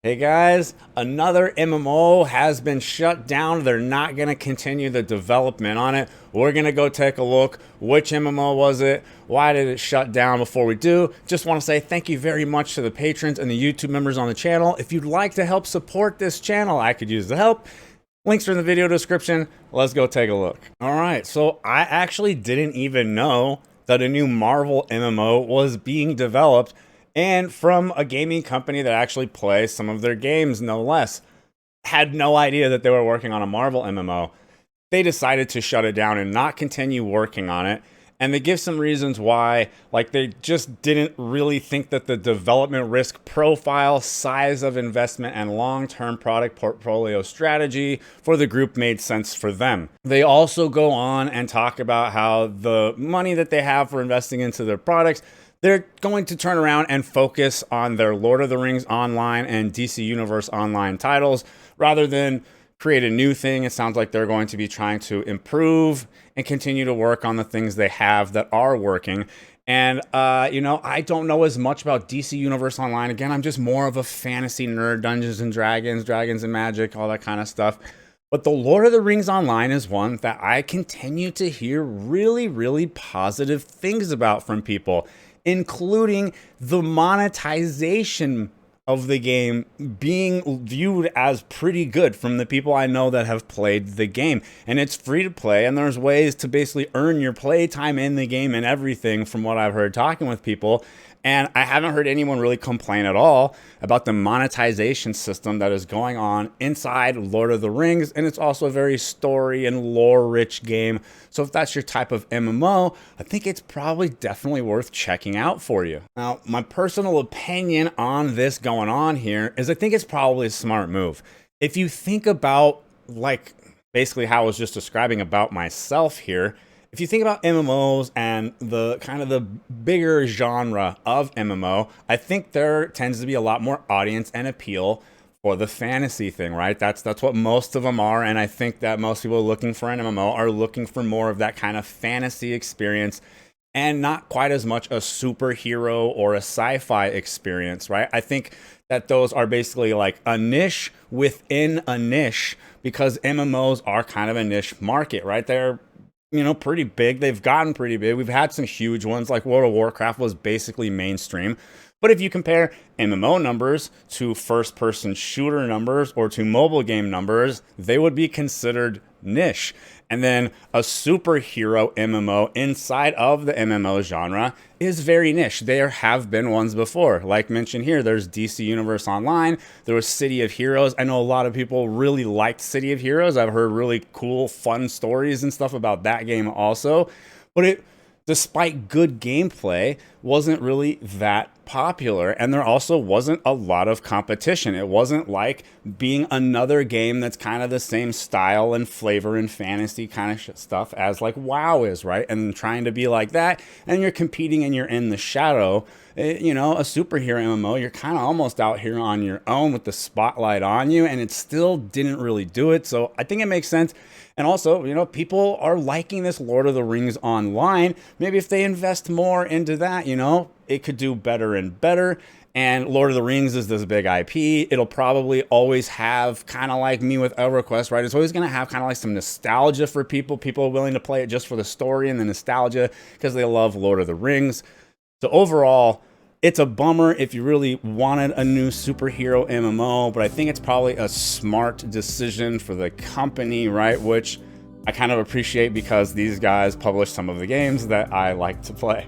Hey guys, another MMO has been shut down. They're not going to continue the development on it. We're going to go take a look. Which MMO was it? Why did it shut down? Before we do, just want to say thank you very much to the patrons and the YouTube members on the channel. If you'd like to help support this channel, I could use the help. Links are in the video description. Let's go take a look. All right, so I actually didn't even know that a new Marvel MMO was being developed, and from a gaming company that actually plays some of their games, no less. Had no idea that they were working on a Marvel MMO. They decided to shut it down and not continue working on it. And they give some reasons why, like they just didn't really think that the development risk profile, size of investment, and long-term product portfolio strategy for the group made sense for them. They also go on and talk about how the money that they have for investing into their products, they're going to turn around and focus on their Lord of the Rings Online and DC Universe Online titles rather than create a new thing. It sounds like they're going to be trying to improve and continue to work on the things they have that are working. And, I don't know as much about DC Universe Online. Again, I'm just more of a fantasy nerd, Dungeons and Dragons and Magic, all that kind of stuff. But the Lord of the Rings Online is one that I continue to hear really, really positive things about from people, including the monetization of the game being viewed as pretty good from the people I know that have played the game. And it's free to play, and there's ways to basically earn your play time in the game and everything from what I've heard talking with people. And I haven't heard anyone really complain at all about the monetization system that is going on inside Lord of the Rings. And it's also a very story and lore rich game. So if that's your type of MMO, I think it's probably definitely worth checking out for you. Now, my personal opinion on this going on here is I think it's probably a smart move. If you think about like basically how I was just describing about myself here, if you think about MMOs and the kind of the bigger genre of MMO, I think there tends to be a lot more audience and appeal for the fantasy thing, right? That's what most of them are, and I think that most people looking for an MMO are looking for more of that kind of fantasy experience and not quite as much a superhero or a sci-fi experience, right? I think that those are basically like a niche within a niche because MMOs are kind of a niche market, right? They're pretty big. They've gotten pretty big. We've had some huge ones, like World of Warcraft was basically mainstream. But if you compare MMO numbers to first-person shooter numbers or to mobile game numbers, they would be considered niche. And then a superhero MMO inside of the MMO genre is very niche. There have been ones before. Like mentioned here, there's DC Universe Online. There was City of Heroes. I know a lot of people really liked City of Heroes. I've heard really cool, fun stories and stuff about that game also. But it, despite good gameplay, wasn't really that popular, and there also wasn't a lot of competition. It wasn't like being another game that's kind of the same style and flavor and fantasy kind of stuff as like WoW is, right? And trying to be like that, and you're competing and you're in the shadow. A superhero MMO, you're kind of almost out here on your own with the spotlight on you, and it still didn't really do it. So I think it makes sense. And also, people are liking this Lord of the Rings Online. Maybe if they invest more into that, it could do better and better. And Lord of the Rings is this big IP. It'll probably always have, kind of like me with EverQuest, right? It's always going to have kind of like some nostalgia for people. People are willing to play it just for the story and the nostalgia because they love Lord of the Rings. So overall, it's a bummer if you really wanted a new superhero MMO, but I think it's probably a smart decision for the company, right? Which I kind of appreciate because these guys publish some of the games that I like to play.